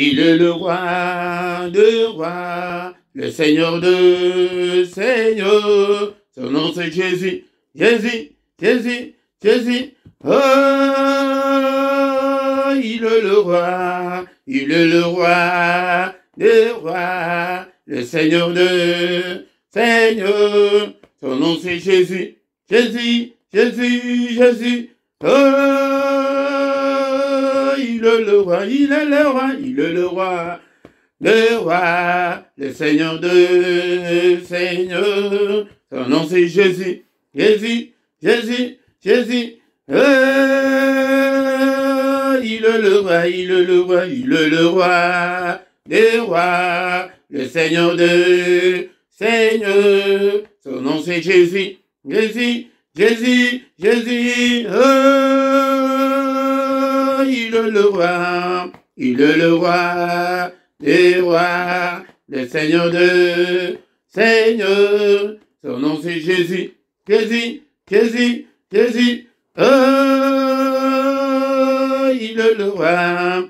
Il est le roi de rois, le Seigneur de seigneurs. Son nom c'est Jésus, Jésus, Jésus, Jésus. Oh, il est le roi des rois, le Seigneur de seigneurs. Son nom c'est Jésus, Jésus, Jésus, Jésus. Oh, il est le roi, il est le roi, il est le roi des rois, le Seigneur de seigneurs. Son nom c'est Jésus, Jésus, Jésus, Jésus. Oh, il est le roi, il est le roi, il est le roi des rois, le Seigneur de seigneurs. Son nom c'est Jésus, Jésus, Jésus, Jésus. Oh, il est le roi des rois, le Seigneur de seigneurs. Son nom c'est Jésus, Jésus, Jésus, Jésus. Oh, il est le roi.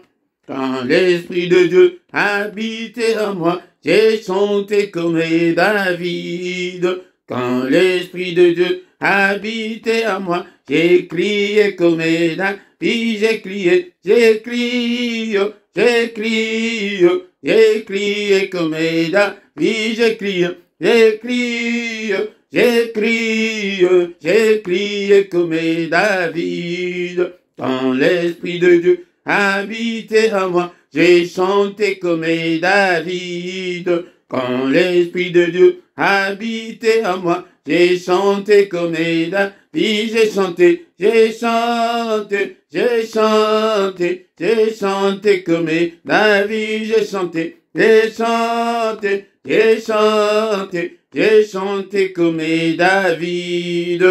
Quand l'Esprit de Dieu habitait en moi, j'ai chanté comme David. Quand l'Esprit de Dieu habitait en moi, j'ai crié comme David. J'ai crié, j'ai crié, j'ai crié, j'ai crié comme David. J'ai crié, j'ai crié, j'ai crié, j'ai crié comme David. Quand l'Esprit de Dieu habitait en moi, j'ai chanté comme David. Quand l'Esprit de Dieu habitait en moi, j'ai chanté comme David. J'ai chanté, j'ai chanté, j'ai chanté, j'ai chanté comme David. J'ai chanté, j'ai chanté, j'ai chanté, j'ai chanté comme David.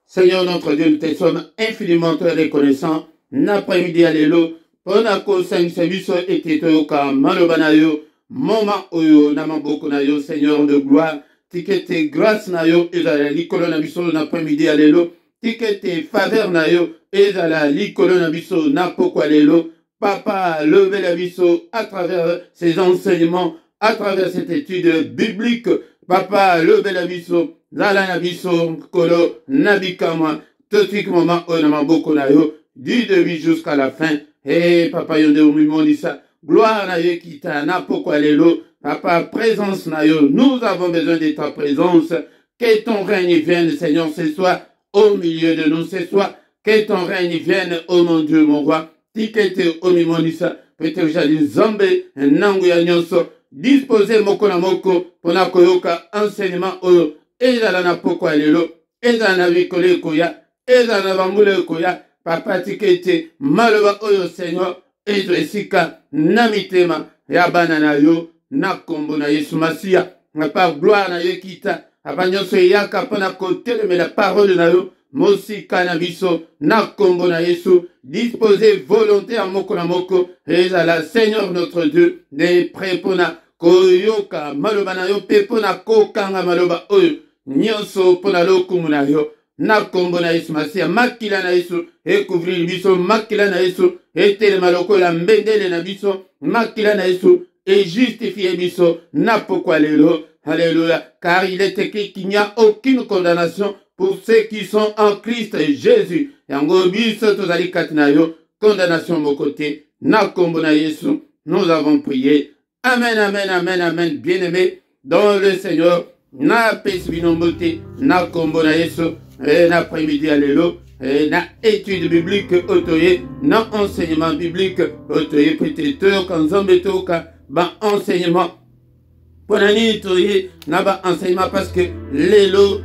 Seigneur notre Dieu, nous te sommes infiniment reconnaissants. N'après-midi, alléluia. Ponako 5 services et toyoka malobanayo. Moment oyo namamboko na yo, Seigneur de gloire. Tikete grâce na yo, ezala likolo na biso n'après-midi, alléluia. Tikete faveur na yo, ezala likolo na biso n'apoko, alléluia. Papa, levez la biso à travers ces enseignements, à travers cette étude biblique. Papa, levez la biso. Zala na biso kolo nabikama totik moment onamamboko na yo du début jusqu'à la fin. Et papa yonde umimondisa gloire na yo kita na poko alelo. Papa présence na yo, nous avons besoin de ta présence. Que ton règne vienne, Seigneur, ce soir au milieu de nous, ce soir. Que ton règne vienne, oh mon Dieu, mon roi. Tikete umimondisa peut-être jadi zambe nangu ya nyonso. Disposez moko na moko pona koyoka enseignement oyo. Ezala na poko alelo, ezala na vikole koya, ezala na bambule koya, papa tikete, maloba oyo Seigneur, ezo esika, na mitema, ya bana na yo, na kombo na Yesu Masia, na pa gloire na yo kita, abanyoso yaka pona kote mais la parole na yo, mosika na biso, na kombo na Yesu, disposez volonté à moko na moko, ezala Seigneur notre Dieu, ne prépona, koyoka, maloba na yo, pepona kokanga maloba oyo, nyonso pona lokumu na yo na kombo na Yesu Masia makila na Yesu ekouvrir biso makila na Yesu etelema lokola mbendele na biso makila na Yesu et justifier biso na pokwa lelo. Alléluia, car il est écrit qu'il n'y a aucune condamnation pour ceux qui sont en Christ Jésus. Yango biso tozali kati na yo condamnation mokote na kombo na Yesu. Nous avons prié. Amen, amen, amen, amen. Bien-aimé dans le Seigneur. Na pesi binombote, na kombo na Yesu, na après-midi alléluia, na étude biblique otoye, na enseignement biblique otoye peut-être quand zombe toka, ba enseignement. Ponani toye, na ba enseignement parce que l'élo,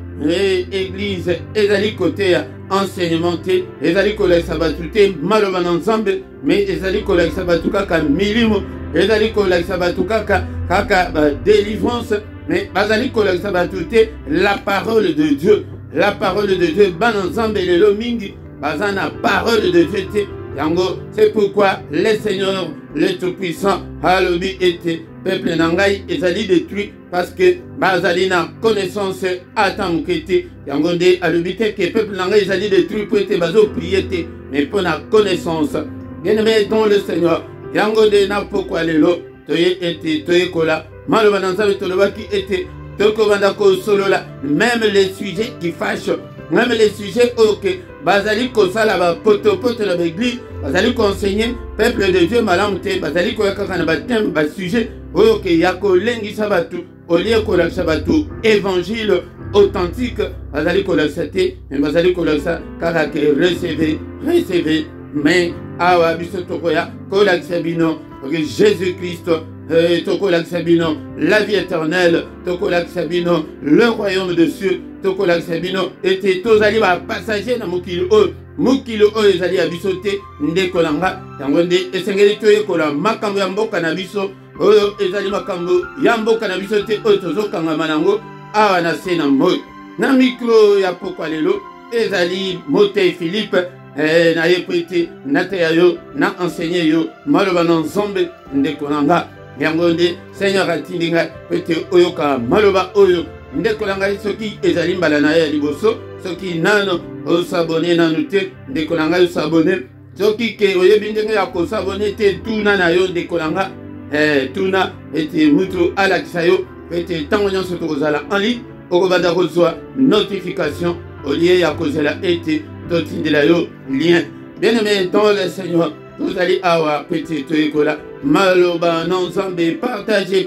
église, ezali côté enseignement te, ezali kolek sabatute, maloba ensemble, mais ezali kolek sabatuka ka milimo, ezali kolek sabatuka kaka délivrance. Mais bazali kolek sabatute la parole de Dieu. La parole de Dieu. Ban ensemble le lomingi. Bazana parole de Dieu. Yango, c'est pourquoi le Seigneur, le Tout-Puissant, Halobi était peuple nangai ezali détruit parce que bazali na connaissance atam kete. Yango de Halobi te que peuple nangai ezali détruit pour être bazo prier te. Mais pour la connaissance. Bien-aimé dans le Seigneur, yango de na pokwa lelo, toye ete, toye kola, maloba nanzabe toloba qui était, toko bandako solola, même les sujets qui fâchent, même les sujets ok, bazali kosala ba poto na l'église, bazali conseiller peuple de Dieu malamute, bazali koyaka na batem ba sujet ok yako lengi sabatu, olie kola sabatu évangile authentique, bazali kola sate, mais bazali kola sa karake recevez, mais awa biso tokoya kola sabino, ok Jésus-Christ. Tokolak Sabino, la vie éternelle, Tokolak Sabino, le royaume de cieux, Tokolak Sabino, était tous allés à passager dans Mukilo O, les alliés à bisoté, Ndekolanga, Yangonde, et Sengeli Toye Kola, Makambo Yambo Kanabiso, Oyo, Ezali Makambo, Yambo Kanabisote, Otozo Kangamanango, Awana Sena Moy. Na micro ya Pokwalelo, Ezali Mote Philippe, na yepete, na teyayo, na enseigné yo, Malobanan Zombe, Ndekolanga. Yangonde Seigneur atindinga pete oyoka maloba oyo ndekolanga soki ezali mbala na ya liboso soki nano osabone nanu te ndekolanga osabone soki ke oyebi ndenge ya kosabone te tuna na yo ndekolanga tuna ete mutu alakisa yo pete ntango nyonso tokozala en ligne okobanda kozwa notification olie ya kozela ete totindela yo lien. Bien-aimé dans le Seigneur, vous allez avoir petit toyekola maloba non zambe partagez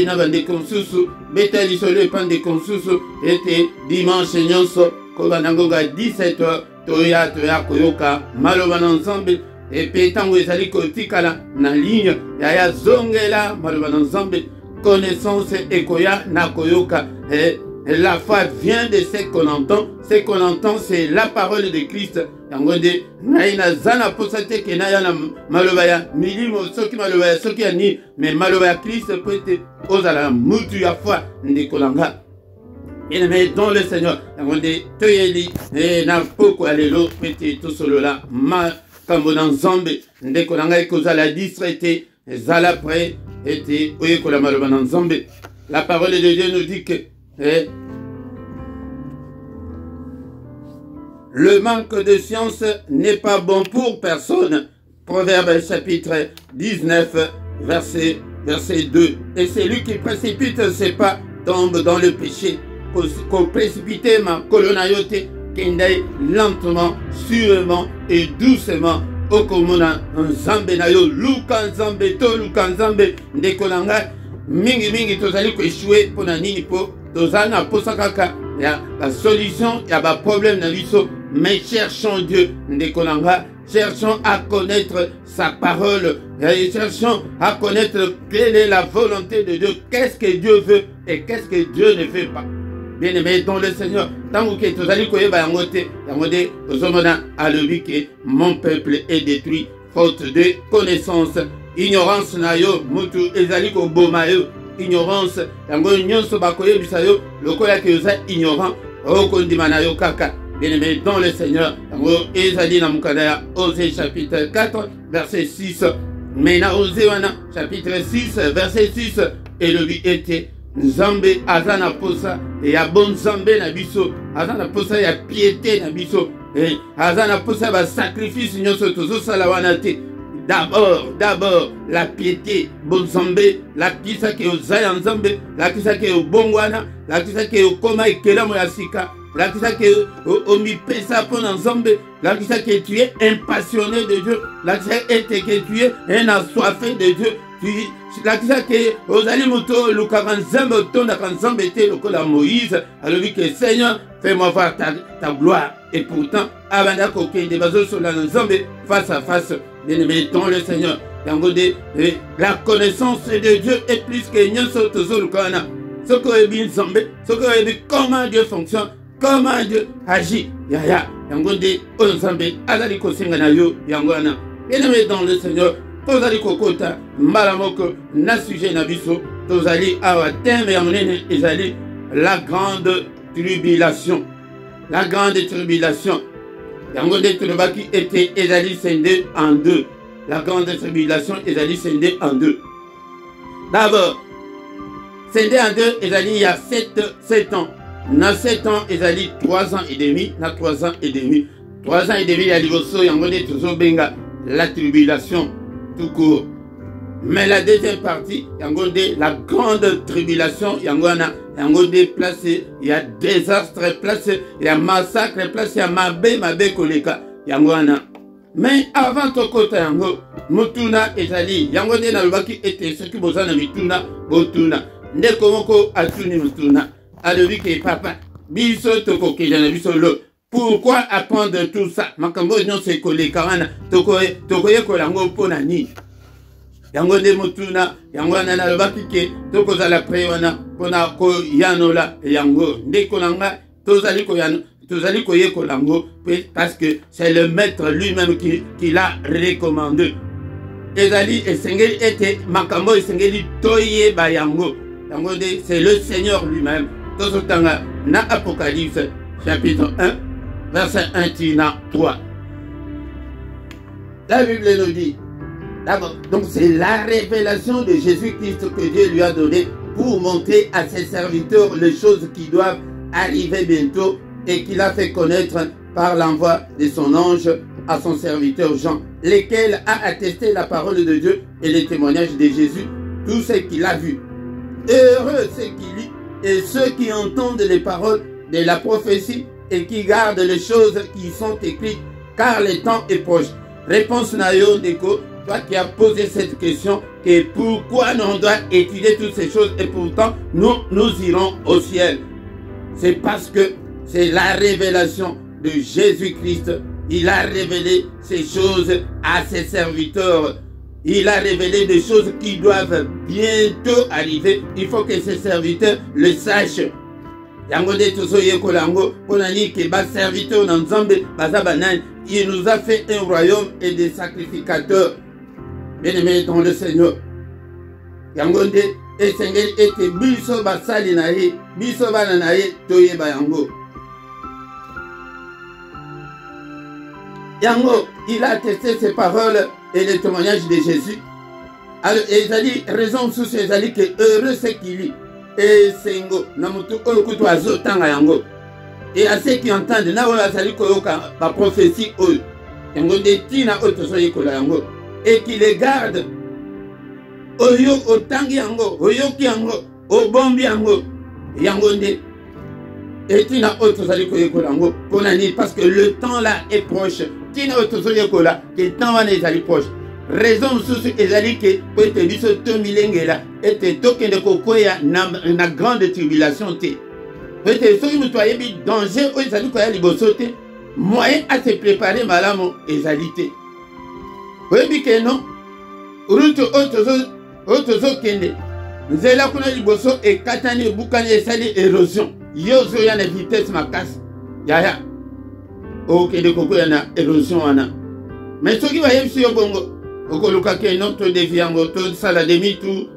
na bande konsusu betali solo pande konsusu ete dimanche nyonso ko banangoga 17h toya koyoka maloba non zambe et pe tango ezali kotikala na ligne ya zongela maloba non zambe connaissance ekoya na koyoka. La foi vient de ce qu'on entend. Ce qu'on entend, c'est la parole de Christ. Yangonde, naina zana posate ke na yana malobaya milimo soki malobaya soki ani mais malobaya Christ peut-être ozala mutu ya foi ndekolanga. Bien-aimé dans le Seigneur, yangonde toyeli na poko alelo peut-être tout solo la ma kambonan zambe ndekolanga ekozala distraité zala près était oyekola malobanan zambe. La parole de Dieu nous dit que le manque de science n'est pas bon pour personne. Proverbe chapitre 19, verset 2. Et celui qui précipite ses pas tombe dans le péché. Qu'on précipite ma colonayote, kendai lentement, sûrement et doucement. Okomona nzambe na yo luka nzambe to luka nzambe ndekolanga mingi tozali ko échouer pona nini po tozana posa kaka ya la solution ya ba problème na biso. Mais cherchons Dieu, ndekolanga, cherchons à connaître sa parole, et cherchons à connaître quelle est la volonté de Dieu, qu'est-ce que Dieu veut et qu'est-ce que Dieu ne fait pas. Bien-aimé dans le Seigneur, tant que tu as dit que mon peuple est détruit faute de connaissance, ignorance nayo, mutu ezaliko bomayo, ignorance, yango nyonso bakoye bisayo, lokola ke oza ignorant, okondima nayo kaka. Bien-aimé dans le Seigneur, Ezali na mukadaya, Osée chapitre 4, verset 6. Mais na Osée wana, chapitre 6, verset 6, et le lui était Nzambe azana posa, et ya bon Nzambe na biso, azana posa ya piété na biso, et azana posa ba sacrifice nyonso tozo sala wana te. D'abord, la piété, bon Nzambe, la kisa ke ozaya Nzambe, la kisa ke obongwana, la kisa ke okoma ekelamu ya sika. La qui que omi pesa pour Nzambe, la qui que tu es impassionné de Dieu, la qui que tu es un assoiffé de Dieu, la qui que ozali moto luka Nzambe tonda Nzambe te lokola Moïse, alors que Seigneur, fais-moi voir ta gloire. Et pourtant, abanda koke de bazo sur la Nzambe face à face, bien-aimé dans le Seigneur. La connaissance de Dieu est plus que nyonso tozo lukana. Soko ebi Nzambe, soko ebi comment Dieu fonctionne. Comment Dieu agit, yangonde onzambe azali kosenga na yo yangwana. Bien-aimé dans le Seigneur, tozali kokota malamoko na sujet na biso, tozali awa thème ya monene ezali la grande tribulation. La grande tribulation. Yangonde tolobaki était ezali scindé en deux. La grande tribulation ezali scindé en deux. D'abord, scindé en deux ezali il y a 7 ans. Dans 7 ans, ils allaient 3 ans et demi, dans 3 ans et demi. 3 ans et demi à Liboso, Yangone toujours benga la tribulation tout court. Mais la deuxième partie, Yangone la grande tribulation, Yangone placé, il y a désastre placé, il y a massacre placé, il y a mabe koleka, Yangone. Mais avant ton côté, Yango, Mutuna ezali, Yangone na lubaki ete ce qui bozana mituna, botuna. Ndeko moko atuni mutuna, alobi ke papa, biso toko kejana biso lo. Pourquoi apprendre tout ça? Makambo non se koleka wana, tokoye kolango pona ni. Yango de mutuna, yango na lobaki ke tokozala prewana pona ko yanola yango. Ndeko nanga tozali koye kolango parce que c'est le maître lui-même qui l'a recommandé. Ezali esengeli ete makambo esengeli toye ba yango. C'est le Seigneur lui-même. Tozotanga na Apocalypse chapitre 1 verset 1 tina 3. La Bible nous dit, donc c'est la révélation de Jésus-Christ que Dieu lui a donné pour montrer à ses serviteurs les choses qui doivent arriver bientôt et qu'il a fait connaître par l'envoi de son ange à son serviteur Jean, lequel a attesté la parole de Dieu et les témoignages de Jésus, tout ce qu'il a vu. Heureux ceux qui lisent et ceux qui entendent les paroles de la prophétie et qui gardent les choses qui sont écrites, car le temps est proche. Réponse Nayo Deko, toi qui as posé cette question, que pourquoi on doit étudier toutes ces choses et pourtant nous irons au ciel. C'est parce que c'est la révélation de Jésus-Christ. Il a révélé ces choses à ses serviteurs. Il a révélé des choses qui doivent bientôt arriver. Il faut que ses serviteurs le sachent. Il nous a fait un royaume et des sacrificateurs. Bien-aimés dans le Seigneur. Yangonde esengeli ete biso basali na ye, biso bana na ye toyeba yango. Yango, il a attesté ses paroles et les témoignages de Jésus. Alors, ezali raison sous ezali que heureux ceux qui lit et sengo na mutu oyo kutu azotanga yango. Et à ceux qui entendent na oyo azali koyoka ba prophétie oyo. Yango de tina oyo tozoyekola yango et qui les garde. Oyo otangi yango, oyoki yango, obombi yango, yango nde. Et tina oyo tozali koyekola yango ponani parce que le temps là est proche. Tina oyo tozoyekola que le temps wana ezali proche. Raison sous ezali que po ete biso to milengela ete tokende kokoya na grande tribulation te. Po ete soki mutu ayebi danger oyo ezali koya liboso te, moyen à se préparer malamu ezali te. Oyebi ke non, route oyo tozokende nzela kuna liboso ekatani ebukani esali érosion yo ozoya na vitesse makasi yaya okende kokoya na érosion wana. Mais soki bayebisi yo bongo okoluka ke non todevie yango tosala demi-tour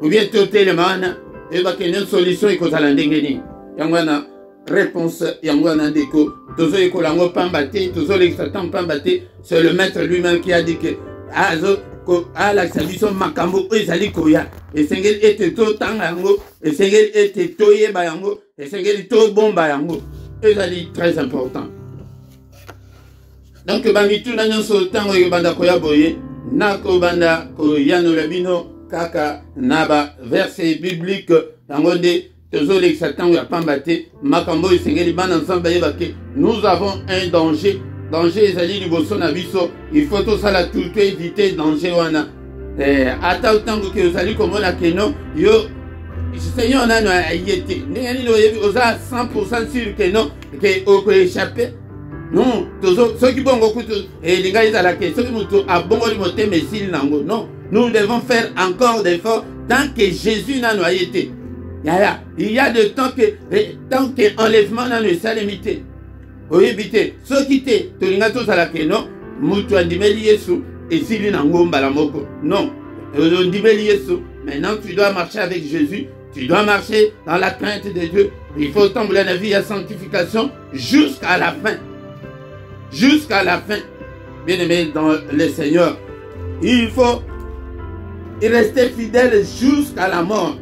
ou bien totelema wana eyebake ne solution ekozala ndenge nini. Yango wana réponse yango wana ndeko tozoyekola yango pamba te, tozolekisa ntango pamba te. C'est le maître lui-même qui a dit que alakisa biso makambo oyo ezali koya, esengeli ete totanga yango, esengeli ete toyeba yango, esengeli tobomba yango, ezali très important. Donc bamituna nyonso ntango ekobanda koya boye nakobanda koyanola bino kaka na ba verset biblique yango nde tozolekisa ntango ya pamba te makambo oyo esengeli bana nzambe ayeba ke nous avons un danger. Danger ezali liboso na biso, il faut tosala tout éviter danger wana. Ata utango ke ozali komona ke no yo Seigneur nano ayete ndenge nini oyebi oza 100% sûr que non ke okoéchappe. Non, soki bongo kutu elinga ezala ke soki mutu abongoli motema esili nango. Non, nous devons faire encore d'efforts tant que Jésus nano ayete. Yaya, il y a de temps que enlèvement nano esalemite. Oyebite soki te tolinga tozala ke non mutu andimeli Yesu esili na ngomba la moko. Non, ondimeli Yesu. Maintenant tu dois marcher avec Jésus, tu dois marcher dans la crainte de Dieu. Il faut tomber la vie à sanctification jusqu'à la fin. Jusqu'à la fin. Bien-aimé dans le Seigneur, il faut rester fidèle jusqu'à la mort.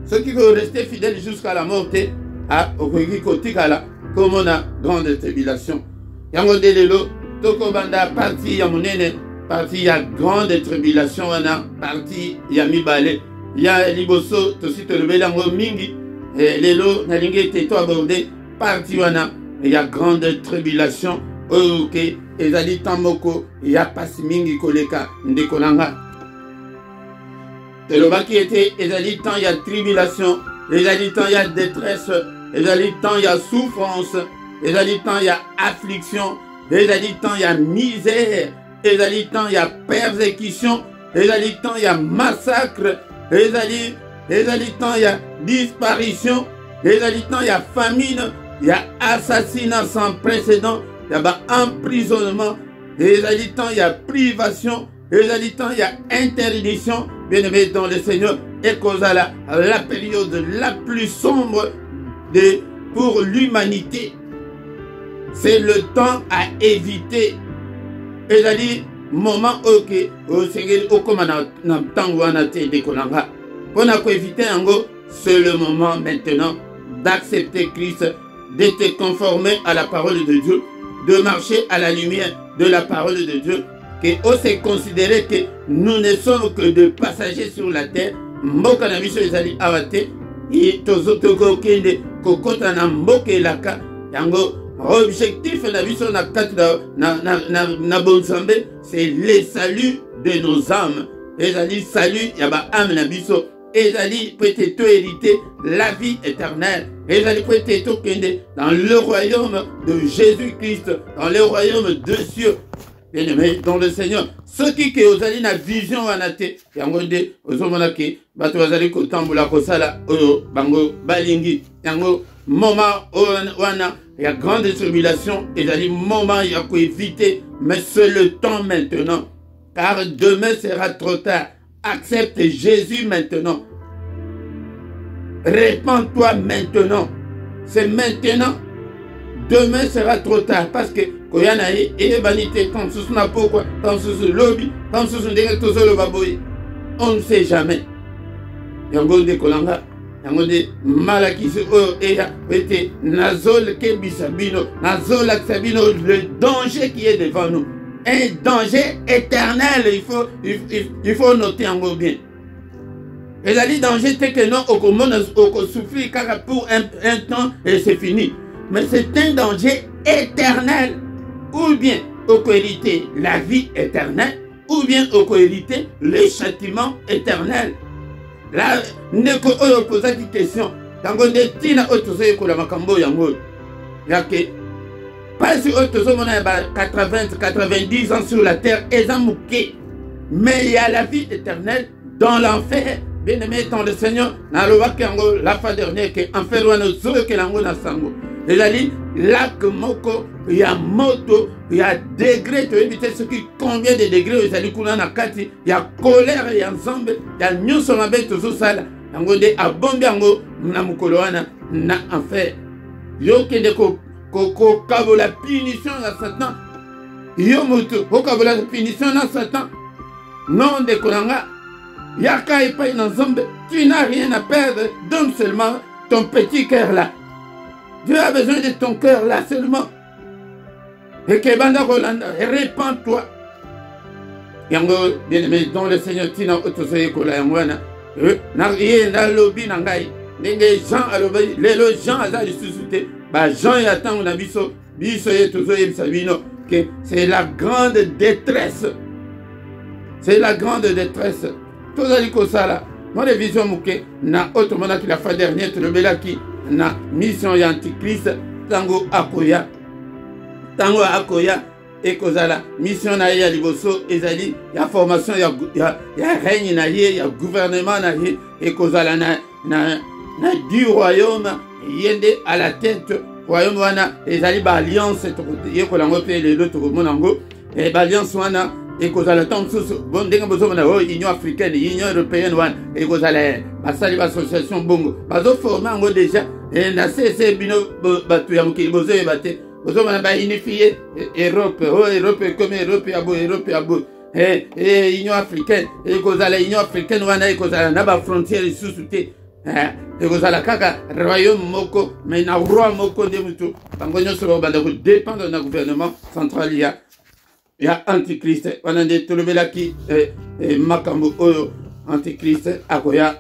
Ceux qui veulent rester fidèles jusqu'à la mort, comme on a grande tribulation. yango nde lelo tokobanda parti ya monene, parti ya grande tribulation wana, parti ya mibale ya liboso tosi tolobeli yango mingi. Lelo nalingi ete to aborde parti wana ya grande tribulation oyo ke ezali temps moko ya pasi mingi koleka ndeko nanga. Tolobaki ete ezali temps ya tribulation, ezali temps ya détresse, ezali temps ya souffrance, ezali temps ya affliction, ezali temps ya misère, ezali temps ya persécution, ezali temps ya massacre, ezali temps ya disparition, ezali temps ya famine, ya assassinat sans précédent, ya ba emprisonnement, ezali temps ya privation, ezali temps ya interdiction. Bien-aimés dans le Seigneur, et cause à la période la plus sombre pour l'humanité. C'est le temps à éviter. Et il a dit, moment ok, au Seigneur, au commandant, pour éviter, c'est le moment maintenant d'accepter Christ, de te conformer à la parole de Dieu, de marcher à la lumière de la parole de Dieu. Que c'est considéré que nous ne sommes que des passagers sur la terre. Mboka na biso ezali awate et tozotoko kende kokota na mboka elaka yango objectif na biso na kati na bonzambe c'est le salut de nos âmes. Ezali salut ya ba âme na biso. Ezali peut-être hériter la vie éternelle. Ezali peut-être kende dans le royaume de Jésus-Christ, dans le royaume de cieux. Bien-aimés dans le Seigneur, ceux qui ont une vision anate, yango de ozomona ke bato bazali kotambola kosala oyo bango balingi, yango moment wana ya grande tribulation, ezali moment ya ko éviter, mais c'est le temps maintenant, car demain sera trop tard. Accepte Jésus maintenant. Répands-toi maintenant. C'est maintenant. Demain sera trop tard parce que koyana et banité quand sous na pourquoi quand sous lobby quand sous ndenge to solo baboy on ne sait jamais yango de kolanga yango de malaki se o eya ete nazol ke bisabino nazol aksabino le danger qui est devant nous, un danger éternel. Il faut noter yango bien. Et la danger c'est que non au souffrir car pour un temps et c'est fini. Mais c'est un danger éternel. Ou bien au hériter la vie éternelle, ou bien au hériter le châtiment éternel. Là, ne ko pose une question. Quand on dit tina otozo ko la makambo yango. Yake pas si otozo mona 90 ans sur la terre ezamouké. Mais il y a la vie éternelle dans l'enfer. Bien-aimé dans le Seigneur, na lobakango la fois dernière que enfer wana zo ke lango na sango. Il a dit, là que moko, il y a moto, il y a degré, tu éviter ce qui combien de degrés, il y a colère, il y a ensemble, il y a nous sommes avec tout ça, il y a abombiango, na mukoloana, na enfer. Yo kende ko kabo la punition à Satan. Yo moto, ko kabo la punition à Satan. Non de kolanga, yaka et pas ensemble, tu n'as rien à perdre, donne seulement ton petit cœur là. Dieu a besoin de ton cœur là seulement. Et que banda Rolanda, répands-toi. Yango, bien-aimé, dans le Seigneur, tina otosoye kola yangwana. Na rien na lobby nangai. Nenge Jean alobi, lelo Jean azali susute. Ba Jean yatang na biso ye tozoye bisabino que c'est la grande détresse. C'est la grande détresse. Tozali kosala. Moi les visions mouké na automona qui la fois dernière te le belaki. Na mission ya antichrist tango akoya et kozala mission na ya liboso ezali ya formation ya règne na ya gouvernement na et kozala na du royaume yende à la tête royaume wana ezali ba alliance to kolango pe le loto monango et ba alliance wana et kozala tant sous bon ndenge bozo na Union africaine, Union européenne wana et kozala basali association bongo bazo former ngo déjà et na CC bino batu ya mukili bozo ebate bozo mana ba unifier Europe Europe comme Europe abo et Union africaine et kozala Union africaine wana et kozala na ba frontière sous-souté ekozala kaka royaume moko mais na roi moko nde mutu bango nyonso babanda kodépendre na gouvernement central ya antichrist wana nde tolobelaki makambo oyo antichrist akoya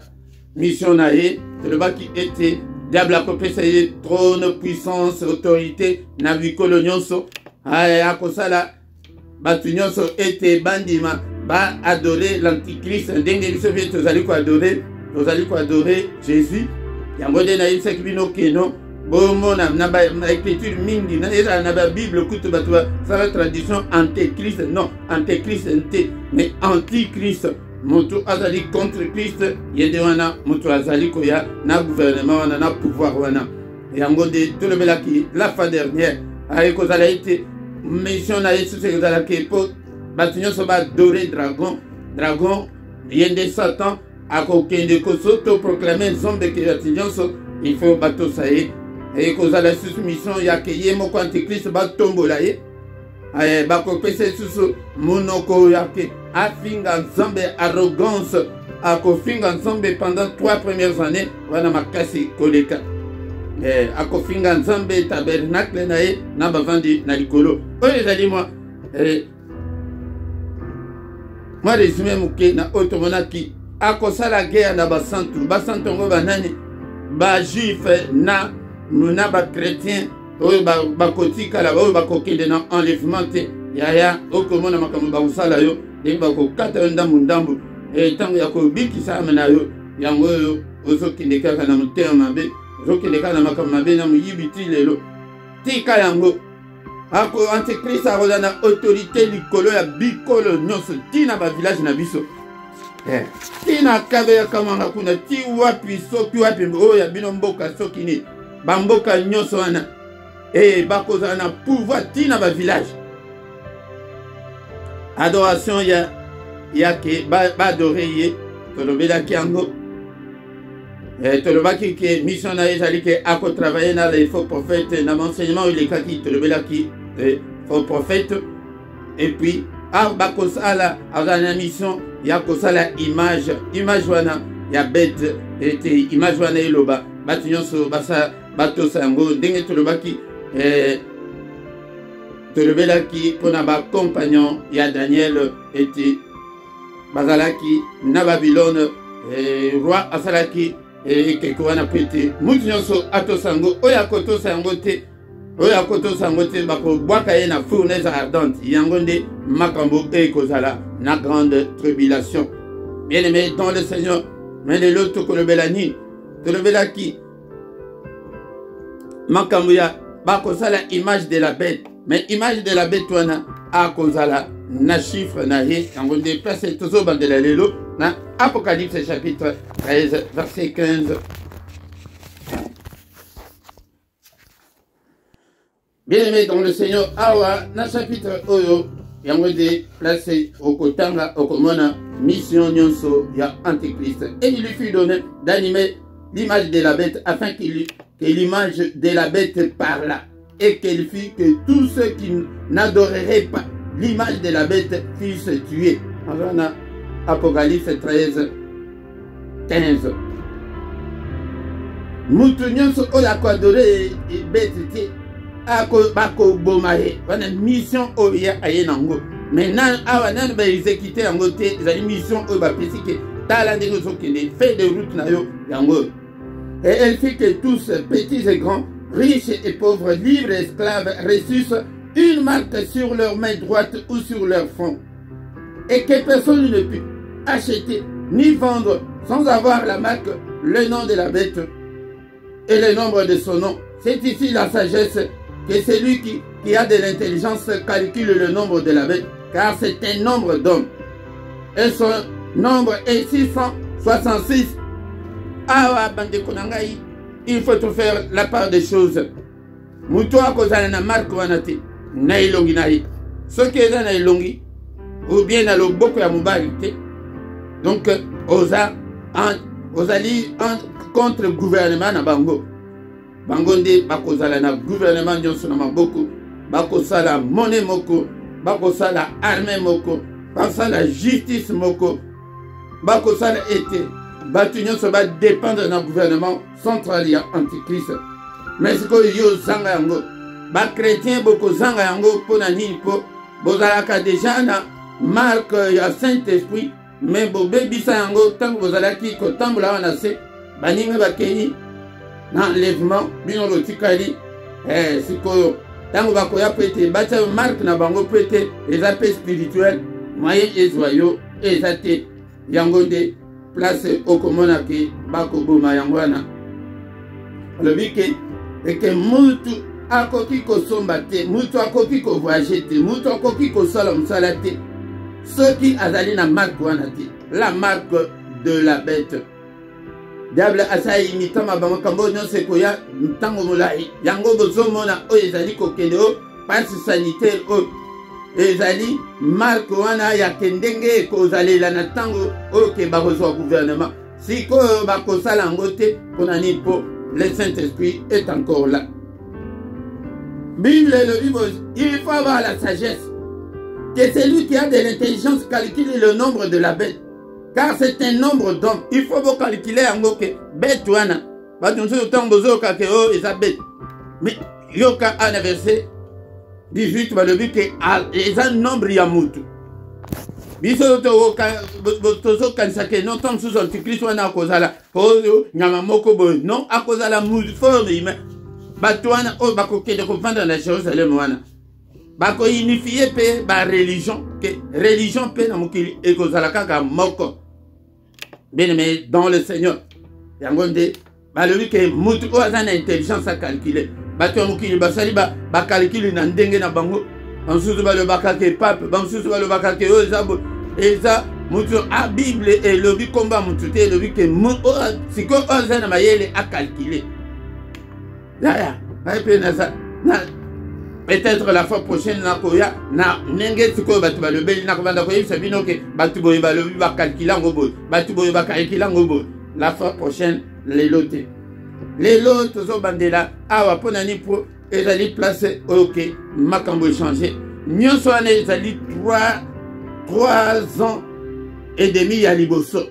mission na ye tolobaki ete diable akopesa ye trône puissance autorité na bikolo nyonso akosala bato nyonso ete bandima ba adorer l'antichrist ndenge biso bie tozali koadorer Jésus yango nde nayebisaki bino keno bomona na baécriture mingi ezala na babible kutu bato basala tradition antéchrist non antéchrist nte mais antichrist moto azali contre Christ ye nde wana moto azali koya na gouvernement wana na pouvoir wana yango nde tolobelaki la fin dernière ekozala ete mission na ye susu ekozalaki mpo bato nyonso baadore dragon ye nde Satan akokende kosotoproclame nzambe ke bato nyonso il faut batosa ye ekozala susu mission yake ye moko antichrist batombola ye bakopesa susu monoko yake afinga nzambe arrogance akofinga nzambe pendant 3 premières années wana makasi koleka akofinga nzambe tabernacle na ye na bavandi na likolo oyo ezali mwa resume moke na oyo tomonaki akosala guerre na basantu yango banani bajuif na bachrétien oyo bakotikala oyo bakokende na enlèvement te yaya okomona makambo bakosala yo ndenge bakokata yo ndambu ntango ya kobikisa ame na yo yango oyo ozokende kaka na motema mabe ozokende kaka na makambo mabe na moyibi ti lelo tika yango antichrist akoza na autorité likolo ya bikolo nyonso ti na bavillage na biso ti na kabe ya kamanga kuna ti wapi soki wapi oyo ya bino mboka soki ni bamboka nyonso wana bakozala na pouvoir ti na bavillage adoration yake baadore ye tolobelaki yango tolobaki ke mission na ye ezali ke akotravaille na les faux prophètes na enseignement oyo elekaki tolobelaki faux prophète et puis bakosala azala na mission ya kosala image wana ya bête ete image wana eloba bato nyonso batosa yango ndenge tolobaki tolobelaki mpona bacompagnon ya Daniel ete bazalaki na Babylone roi asalaki ekeko wana mpe ete mutu nyonso atosa yango oyo akotosa yango te bakobwaka ye na fournaise ardente yango nde makambo ekozala na grande tribulation bien aimé dans le Seigneur mais lelo tokolobela nini tolobelaki makambo ya bakosala image de la bête mais image de la bête wana akozala na chiffre na ye yango nde place tozobandela lelo na Apocalypse chapitre 13 verset 15. Bien-aimé dans le Seigneur, awa na chapitre oyo yango nde place okotanga okomona mission nyonso ya Antichrist et il lui fut donné d'animer l'image de la bête afin que l'image de la bête parla et qu'elle fit que tous ceux qui n'adoreraient pas l'image de la bête fussent tués. Alors on a Apocalypse 13, 15. Mutu nyonso oyo akoadore bête te bakoboma ye wana mission oyo ya aye nango maintenant awa nani baexécute yango te ezali mission oyo bapesi ke tala ndenge ozokende fait de route na yo yango. Et elle fit que tous, petits et grands, riches et pauvres, libres et esclaves, reçussent une marque sur leur main droite ou sur leur front, et que personne ne put acheter ni vendre sans avoir la marque, le nom de la bête et le nombre de son nom. C'est ici la sagesse que celui qui a de l'intelligence calcule le nombre de la bête, car c'est un nombre d'hommes. Et son nombre est 666. Awa bandeko na ngai, il faut te faire la part des choses. Mutu akozala na marque wana te na ilongi na ye. Soki eza na ilongi ou bien na loboko ya mobali te. Donc ozali contre gouvernement na bango. Bango nde bakozala na gouvernement nyonso na maboko, bakosala monnaie moko, bakosala armée moko, bakosala justice moko, bakosala ete bato nyonso ba dépendre na gouvernement central ya antichrist. Mais ce que yo zanga yango ba chrétien boko zanga yango pona nini po bozalaka déjà na marque ya Saint-Esprit, mais bobebisa yango tango bozalaki kotambola wana se baninga bakeni na enlèvement bino lotikali sikoyo tango bakoya pete bacha marque na bango pete ezape spirituel moyen ezwayo ezate yango nde place okomona ke bakoboma yango wana alobi ke mutu akoki kosomba te, mutu akoki kovoyager te, mutu akoki kosala mosala te soki azali na marque wana te, la marque de la bête. Diable asali imitama bamakambo nyonso ekoya ntango molai yango bozomona oyo ezali kokende o passe sanitaire oyo ezali marque wana ya kendenge ekozalela na ntango oyo ke bakozwa gouvernement sikoyo bakosala yango te mpona nini mpo le Saint-Esprit est encore là. Bible le livre, il faut avoir la sagesse que celui qui a de l'intelligence calcule le nombre de la bête. Car c'est un nombre d'hommes. Il faut vous calculer en gros que bête wana. Bah tu sais autant besoin que oh ils a bête. Mais yoka a verset 18 va le dire que ils a nombre ya mutu. Biso to botozo kansake non tant sous antichrist wana kozala. Oh nyama moko bo non akozala mutu forme mais bato wana o bakokende kovanda na Jérusalem wana. Bako unifié pe ba religion que religion pe na mokili ekozala kaka moko. Bien aimé dans le Seigneur. Yangonde balobi ke mutu o azana intelligence à calculer. Bato mokili basali ba calculer na ndenge na bango. Bansusu balo bakake pape, bansusu balo bakake o zabo eza mutu a Bible et lobi komba mutu te lobi ke siko o azana mayele à calculer. Là pe na ça na peut-être la fois prochaine na koya na nenge siko batu balobeli na kovanda koyi sabino ke batu boye balobi ba calculer ngobo batu boye ba calculer ngobo la fois prochaine les lotés tozo bandela awa pona ni pour ezali place OK makambo échanger nyonso ane ezali 3 ans et demi ya liboso.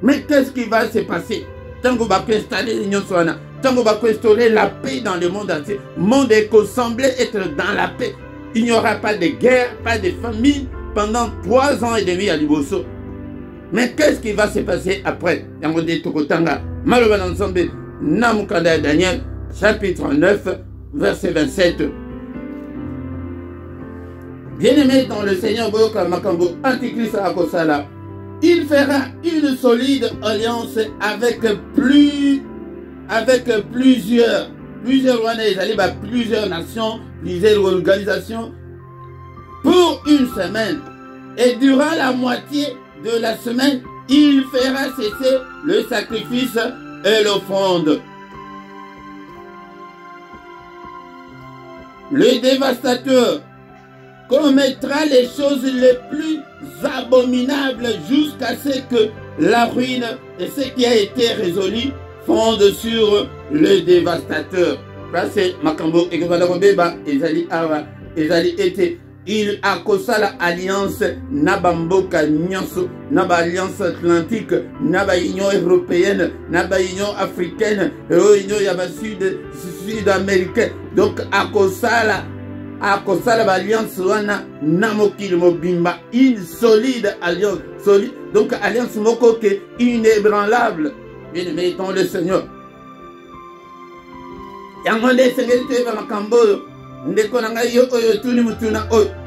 Mais qu'est-ce qui va se passer tango ba installer nyonso wana tango va instaurer la paix dans le monde entier. Le monde est semblé être dans la paix. Il n'y aura pas de guerre, pas de famine pendant 3 ans et demi à Liboso. Mais qu'est-ce qui va se passer après? Yangonde Tokotanga, Maloba Nzambe, Namukanda Daniel, chapitre 9, verset 27. Bien-aimé dans le Seigneur Boyoka Makambo, Antichrist Akosala, il fera une solide alliance avec plusieurs nations, plusieurs organisations pour une semaine. Et durant la moitié de la semaine, il fera cesser le sacrifice et l'offrande. Le dévastateur commettra les choses les plus abominables jusqu'à ce que la ruine et ce qui a été résolu fonde sur le dévastateur. Là c'est Makambo et Beba ezali awa ezali été il a causé l'alliance Nabamboka Nyonso, Naba Alliance Atlantique, Naba Union Européenne, Naba Union Africaine, Union Yaba Sud-Américaine. Donc a causé l'alliance wana Namokil Mobimba, une solide alliance, solide. Donc alliance moko ke inébranlable. Bien-aimé dans le Seigneur.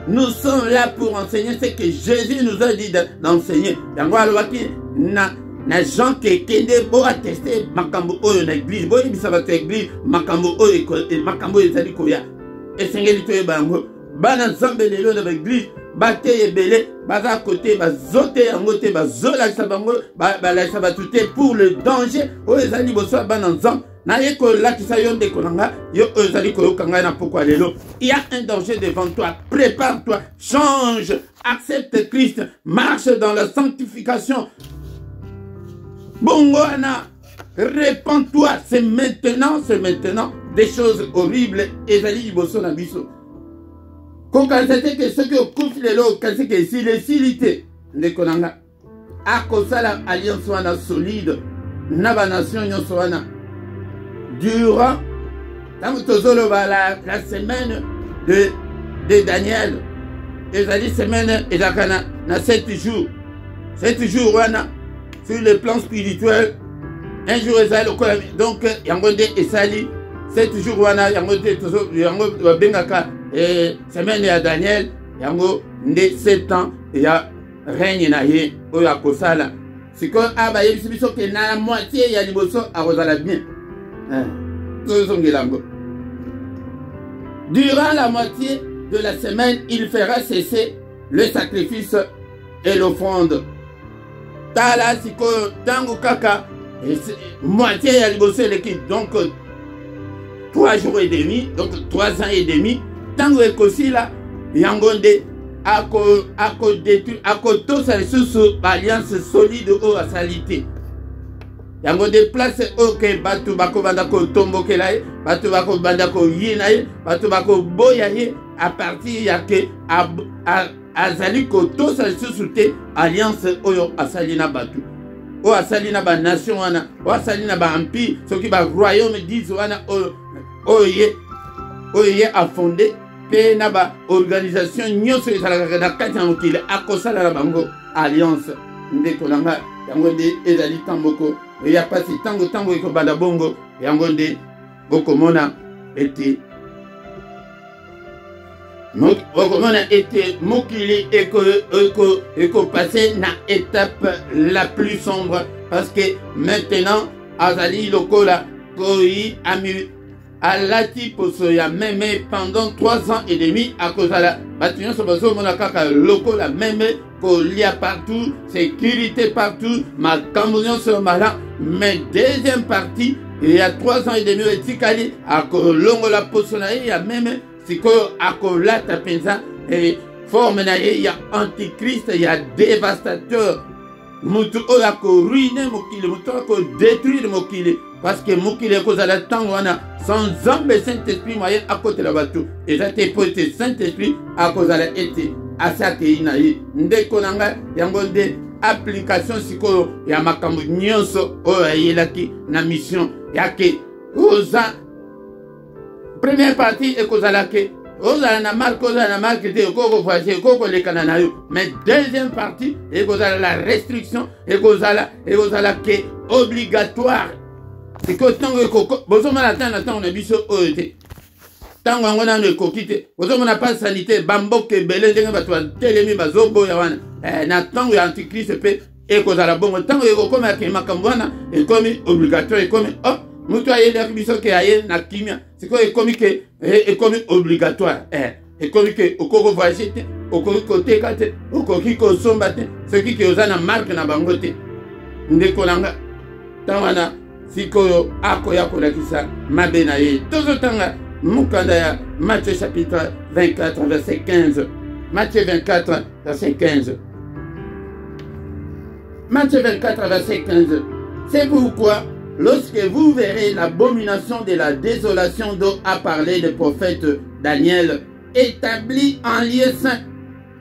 Nous sommes là pour enseigner ce que Jésus nous a dit d'enseigner. Na gens qui kende bo attester makambo oyo na église bo ibisa ba église makambo oyo makambo ezali koya esengeli to bango bana nzambe lelo na église bate ebele baza côté bazote yango te bazola sa bango la sa batute pour le danger oyo ezali boso bana nzambe na yeko lakisa yo ndeko nanga yo ezali koyokanga na pokwa lelo. Il y a un danger devant toi, prépare-toi, change, accepte Christ, marche dans la sanctification. Bongoana, répands-toi, c'est maintenant des choses horribles ezali liboso na biso. Quand c'était que ce que coupe les lots, quand c'est que si les silité ndeko nanga akosala alliance wana solide na ba nation nyonso wana durant la semaine de Daniel. Ezali semaine ezaka na 7 jours. 7 jours wana sur le plan spirituel. Un jour ezali lokola donc yango nde esali 7 jours wana yango nde yango babengaka semaine ya Daniel yango nde 7 ans ya règne na ye oyo akosala. Siko abayebisi biso ke na moitié ya liboso akozala bien. Durant la moitié de la semaine, il fera cesser le sacrifice et l'offrande. Tala siko tango kaka moitié ya liboso l'équipe, donc 3 jours et demi, donc 3 ans et demi. Tango ekosi la yangonde ako détruire ako tosa lisusu alliance solide o asalite. Yango de place oke batu bako banda ko tombokela ye, batu bako banda ko yina ye, batu bako boya ye à partir ya ke azali ko tosa lisusu te alliance oyo asalina batu. O asalina ba nation wana, o asalina ba empire, soki ba royaume 10 wana oye a fondé pe na ba organisation nyonso ezalaka na kati ya mokili akosala na bango alliance ndeko nanga yango nde ezali tamboko ya pasi tango ekobanda bongo yango nde bokomona ete mokili ekopase na étape la plus sombre parce que maintenant azali lokola koyi alati poso ya meme pendant 3 ans et demi à cause de la bâtiment sur bazo mona kaka loko la meme kolia partout, sécurité partout, ma cambonion sur malin. Mais deuxième partie, il y a 3 ans et demi et tikali à longo la poso na il y a même siko akola tapenza et forme na il y a antichrist, il y a dévastateur. Mutu oya ko ruiner mokili, mutu ko détruire mokili. Parce que mokili ekozala tango wana sans zambe Saint-Esprit moyen à côté la bateau. Et ça te peut être Saint-Esprit à cause de été à sa inaïe. Ndeko nanga yango de application siko ya makambo nyonso oya yelaki na mission yake oza. Première partie ekozala ke ozala na marque te koko voyager koko lekana na yo. Mais deuxième partie ekozala la restriction ekozala ke obligatoire. C'est que tant que bozo malata na tant na biso oete tango ngo na ekokite bozo mona pas sanité bamboke belé ndenge bato telemi bazobo ya wana na tango ya antichrist pe ekozala bongo tango ekokoma ke makambo wana ekomi obligatoire ekomi mutu ayenda biso ke aye na kimia siko ekomi ke ekomi obligatoire ekomi ke okoko voyager te okoki koteka te okoki kosomba te soki ke ozana marque na bango te ndeko nanga tango wana sikoyo akoya kolakisa mabe na ye tozotanga mukanda ya Matthieu chapitre 24 verset 15. Matthieu 24 verset 15. Matthieu 24 verset 15. C'est pourquoi lorsque vous verrez l'abomination de la désolation dont a parlé le prophète Daniel établi en lieu saint,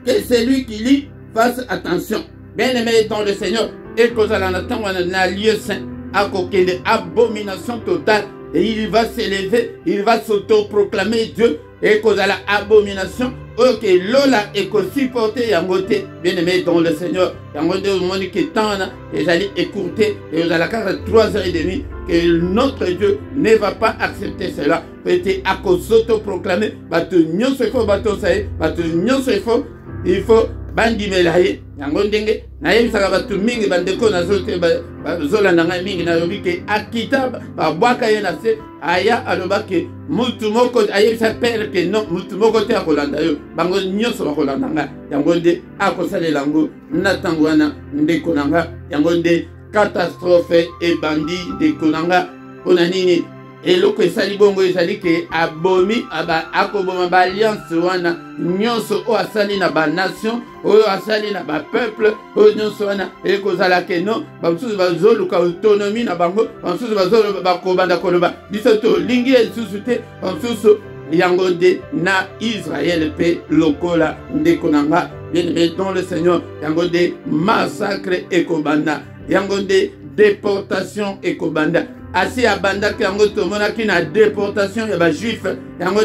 que celui qui lit fasse attention. Bien-aimé dans le Seigneur, et que na lieu saint à de abomination totale et il va s'élever, il va s'auto-proclamer Dieu et cause à la abomination ok lola et qu'on supporter yangote bien aimé dans le Seigneur yangote au monde qui tana et j'allais écouter et vous allez faire 3h30 que notre Dieu ne va pas accepter cela peut-être à cause s'auto-proclamer bato nyonso il faut bato ça bato nyonso il faut bandi melaye yango ndenge na yebisaka bato mingi bandeko na zote bazolanda ngai mingi na yobi ke akita babwaka ye na se aya alobaki mutu moko ayebisa pere ke non mutu moko te akolanda yo bango nyonso bakolanda nga yango nde akosalela yango na ntango wana ndeko na nga yango nde catastrophe ebandi ndeko na nga mpona nini eloko esali bongo ezali ke abomi akoboma baalliance wana nyonso oyo asali na banation oyo asali na bapeuple oyo nyonso wana ekozala ke non bamosusu bazoluka autonomie na bango bamosusu bakobanda koloba biso tolingi lisusu te bamosusu yango nde na Israel mpe lokola ndeko na nga bien-aimé dans le Seigneur, yango des massacres et kobanda, yango des déportations et kobanda. Asi abanda ki yango tomona ki na déportation ya ba juif, yango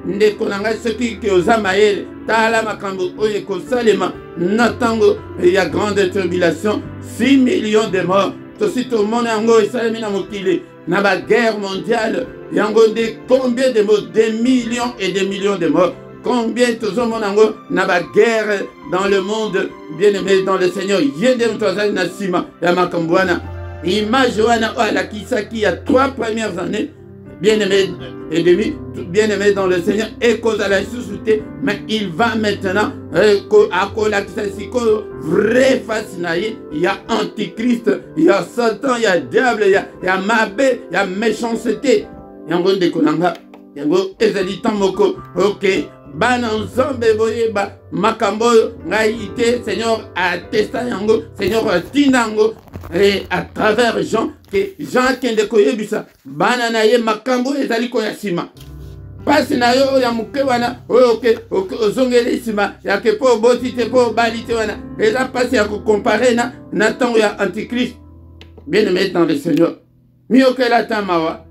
nde konanga soki ki ozamayele tala makambo oye ko salema natango ya grande tribulation, 6 millions de morts. Tosi to mona yango esalemi na mokili na ba guerre mondiale, yango nde combien de morts, des millions et des millions de morts. Combien tozo monango na ba guerre dans le monde, bien-aimé dans le Seigneur. Yende mtozali na sima ya makambwana. Image wana la kisaki a 3 premières années, bien-aimé et demi, bien-aimé dans le Seigneur, et cause à la suscité, mais il va maintenant à la kisasiko vrai face naïe, il y a antichrist, il y a Satan, il y a diable, il y a mabé, il y a méchanceté. Yango de konanga, yango ezali tamoko, ok. Bana nzambe boyeba makambo ngai ite Seigneur attesta yango, Seigneur tinango et à travers Jean que Jean kende koyebisa bana na ye makambo ezali ko yasima pasi na yo ya muke wana oke ozongeli sima ya ke po botite po balite wana eza pasi ya ko comparer na tango ya antichrist. Bien-aimé dans le Seigneur, mieux que la tamawa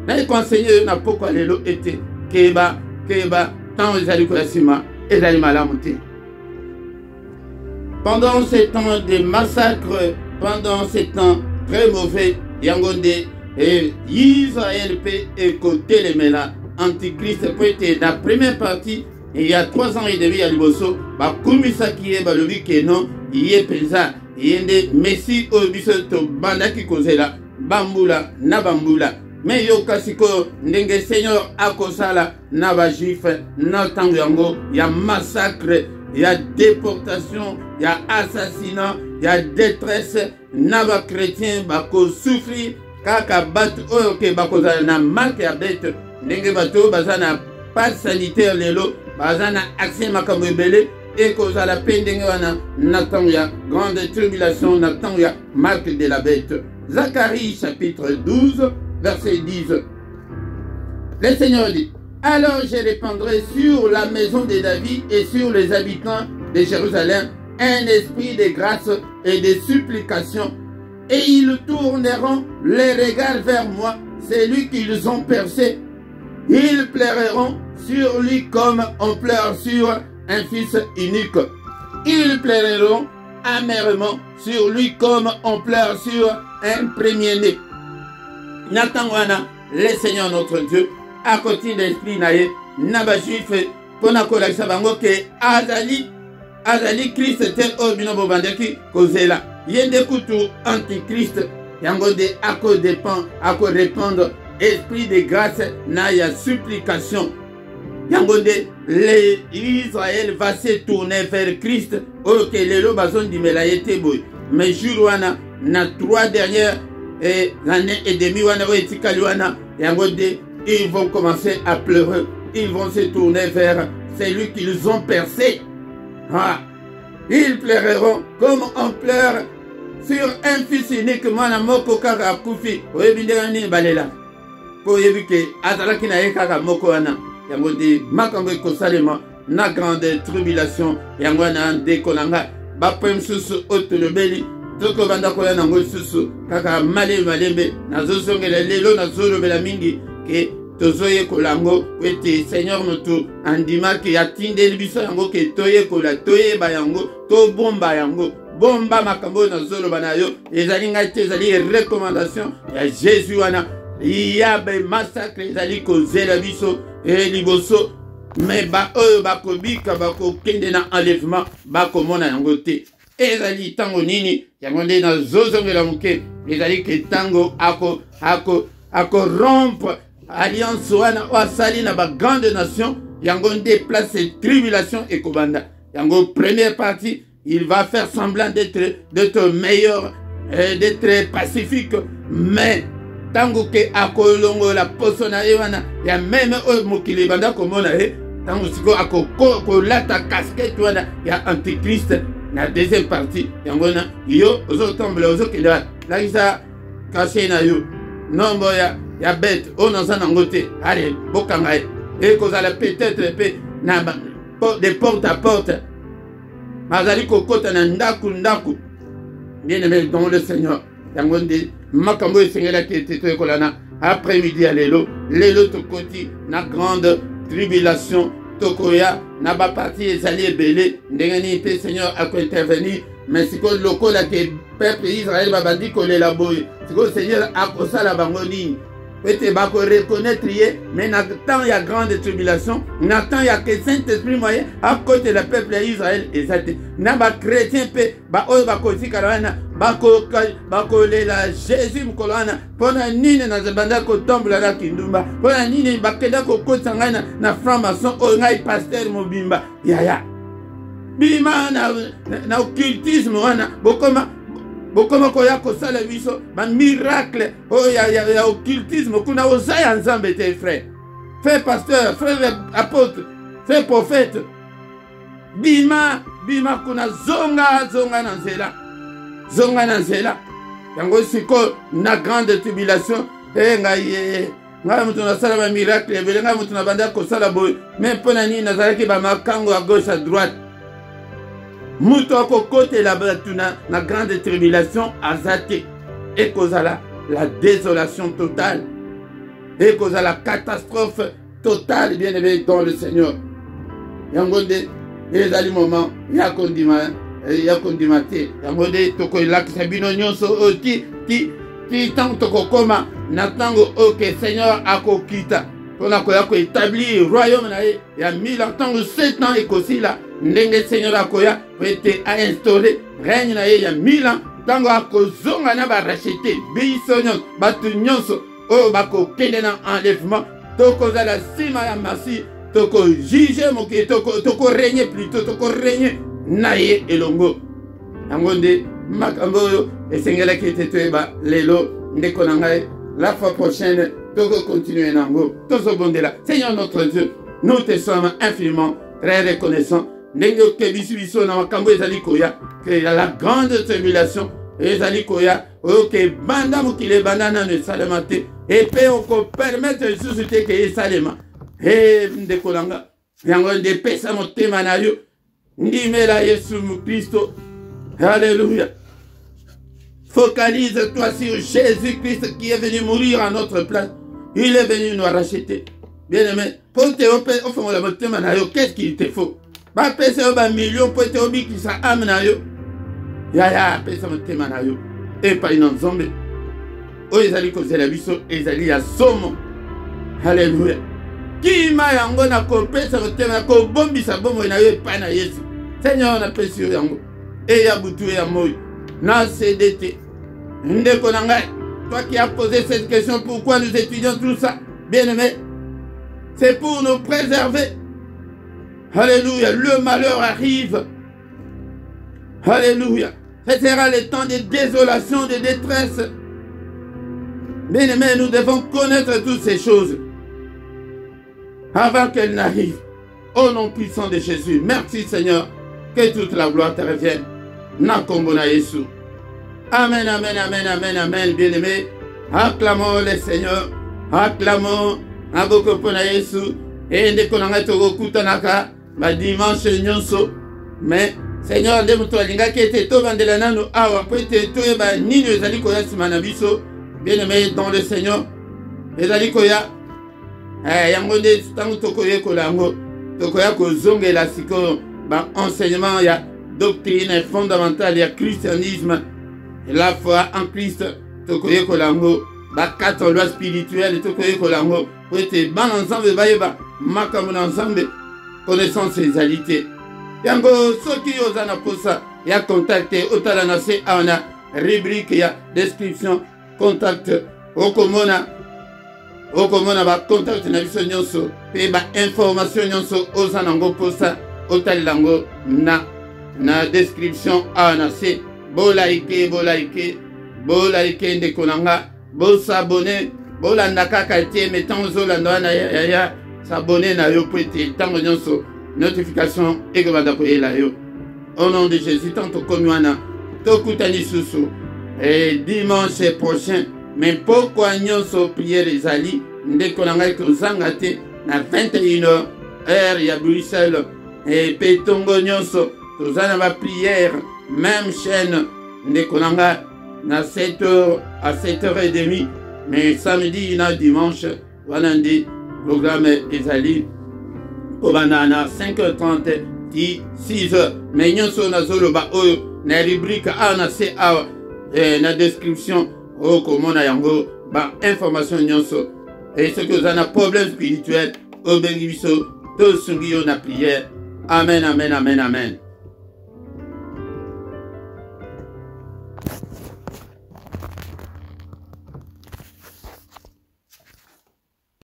na conseiller na poko lelo ete keba tant ezali ko yasima ezali malamu te. Pendant ces temps de massacres, pendant ces temps très mauvais, yangonde et Israël peut écouter les mélas. Antichrist peut être la première partie. Il y a 3 ans et demi à Liboso, bah kumisa qui est le week non, il est pesant. Il y a des messi au bisoto bandaki kozela bambula na bambula. Mais yo kasiko ndenge Seigneur akosala na ba juif na tango yango ya massacre. Il y a déportation, il y a assassinat, il y a détresse. Naba chrétien bako souffrir kaka bat oke bako na marque ya bête ndenge bato bazana pas sanitaire lelo bazana accès makambo ebele et cause à la peine ndenge wana natan ya grande tribulation natan ya marque de la bête. Zacharie chapitre 12 verset 10. Le Seigneur dit: alors je répandrai sur la maison de David et sur les habitants de Jérusalem un esprit de grâce et de supplication, et ils tourneront les regards vers moi, celui qu'ils ont percé. Ils pleureront sur lui comme on pleure sur un fils unique. Ils pleureront amèrement sur lui comme on pleure sur un premier-né. Natangwana, le Seigneur notre Dieu, à côté de l'esprit naïe, naba juif, pour na kolakisa bango ke azali Christ te o binobo bandeki kozela. Yende kutu antichrist, yango de ako répandre esprit de grâce na ya supplication. Yango de l'Israël va se tourner vers Christ, ok lelo bazon di melayete boy. Mais jour wana na 3 dernières années et demi wana etikali wana yango de ils vont commencer à pleurer. Ils vont se tourner vers celui qu'ils ont percé. Ah. Ils pleureront comme on pleure sur un fils unique. Mana moko kaka kufi. Oyebindeni balela. Pour éviter azalaki na kaka moko wana. Yango de makambo kosalema na grande tribulation. Yango na dekolanga. Ba pem susu otolobeli. Toko banda koya nango susu. Kaka malembe. Nazosongela lelo nazolobela mingi. Que tozoye kolango wete Seigneur notre andima ke atinde biso yango ke toye kola toye bayango to bomba yango bomba makambo na zolo banayo ezali ngai te ezali recommandation ya Jésus wana ya be massacre ezali kozela biso liboso mais ba oyo bakobika bakokende na enlèvement bakomona yango te ezali tango nini yango nde na zozongela moke ezali ke tango ako rompre alliance wana wasali na ba grande nation yango déplace tribulation et kobanda yango première partie il va faire semblant d'être meilleur d'être pacifique mais tango ke akolongo la posona wana ya même o mokili banda komona tango siko akoko lata casquette wana ya antichrist na deuxième partie yango na yo ozotombola ozokela la isa caché na yo nombo ya bête on en a ngoté allez bokanga et kozala peut-être pe na de porte à porte. Mazali kokota na ndaku ndaku. Bien aimé dans le Seigneur. Yangonde makambo esengela ki eteto ekolana après-midi à lelo tokoti na grande tribulation tokoya na ba parti ezali ebele ndenge ni pe Seigneur a intervenir mais siko lokola ke peuple Israël babandi kolela boye siko Seigneur a kosala bango nini peut-être ba ko reconnaître ye mais na temps ya grande tribulation na temps ya que Saint-Esprit moyen à côté le peuple Israël ezate na ba chrétien pe ba oyo ba kotika wana bako lela Jésus mkolana pona nini na zebanda ko tombola na kindumba pona nini bakenda ko kotanga na franc-maçon o ngai pasteur mobimba yaya bima na occultisme wana bokoma ko ya ko sala biso ba miracle o ya occultisme kuna osaya nzambe te frère frère pasteur frère apôtre frère prophète bima kuna zonga na nzela zonga na nzela yango siko na grande tribulation ngai mutu na sala ba miracle ebele ngai mutu na banda ko sala boy mais pona nini nazalaki ba makango à gauche à droite mutu akokotela batu na grande tribulation azate ekozala la désolation totale ekozala la catastrophe totale bien aimé dans le Seigneur yango nde ezali moment ya kondima ya kondimate yango nde tokolakisa bino nyonso oyo ti ntango tokokoma na ntango oyo ke Seigneur akokita mpona koya koétablir royaume na ye ya 1000 ans ntango 7 ans ekosila ndenge Seigneur akoya po ete ainstauré règne na ye ya 1000 ans ntango akozonga na barachete biso nyonso bato nyonso oyo bakokende na enlèvement tokozala nsima ya masi tokojuge mokili tokorègne plutôt tokorègne na ye elongo yango nde makambo oyo esengelaki ete toyeba lelo ndeko na ngai la fois prochaine tokocontinue nango tozobondela. Seigneur notre Dieu, nous te sommes infiniment très reconnaissants ndenge okebisi biso na makambo ezali koya ke la grande tribulation ezali koya oyo ke banda mokili ebanda nano esalema te epe okopermettre lisusu te ke esalema ndeko na nga yango nde pesa motema na yo ndimela Yesu Kristo. Alléluia. Focalise-toi sur Jésus-Christ qui est venu mourir à notre place. Il est venu nous racheter. Bien-aimé, pour te offrir la motema na yo, qu'est-ce qu'il te faut? Ba pesa ba million pour te obi qui sa âme na yo. Ya pesa motema na yo. Et pas une nzombe. O ezali ko zela biso ezali ya somo. Alléluia. Qui m'a yango na ko pesa motema ko bombisa bomo na yo pa na Yesu. Seigneur na pesa yo yango. Et ya butu ya moy. Na CDT. Ndeko na ngai. Toi qui as posé cette question, pourquoi nous étudions tout ça? Bien-aimé, c'est pour nous préserver. Alléluia. Le malheur arrive. Alléluia. Ce sera le temps de désolation, de détresse. Bien-aimé, nous devons connaître toutes ces choses avant qu'elles n'arrivent. Au nom puissant de Jésus. Merci Seigneur. Que toute la gloire te revienne. Nakombo na Yesu. Amen, amen, amen, amen, amen, bien-aimés. Acclamons le Seigneur. Acclamons Aboko Pona Yesu. Et ndeko nanga toko kutanaka ba dimanche nyonso. Mais Seigneur, nde muto alinga kete to bandela nanu awa po ete to eba nini ezali koya sima na biso. Bien-aimés dans le Seigneur. Ezali koya yango nde tango tokoye kolango. Tokoya kozongela siko ba enseignement ya doctrine fondamentale ya christianisme. La foi en Christ, tokoye kolango, ba quatre lois spirituelles, tokoye kolango, pour être ban ensemble, ba makamon ensemble, connaissance et alité. Yango, soki ozana posa, ya contacte, otalana se ana, rubrique ya description, contact, okomona ba contact na biso nyonso, pe ba information nyonso, ozana ngo posa, otalilango na description ana se. Bo like ndeko nanga, bo s'abonner, bo landa kaka tie mettons zo landa na ya s'abonner na yo pete tango nyonso notification ekobanda ko ela yo. Au nom de Jésus, tanto komiwana tokutani susu et dimanche prochain, mais pourquoi nyonso prière ezali ndeko nanga kozanga te na 21h heure ya Bruxelles et petongo nyonso tozana ba prière même chaîne ndekonanga na 7h à 7h30 mais samedi na dimanche wanandi programme ezali obanana 5h30 di 6h mais nyonso nazoloba oyo na rubrique a na se a na description okomona yango ba information nyonso et ce que vous avez un problème spirituel au bengi biso tosungi yo na prière. Amen, amen, amen, amen.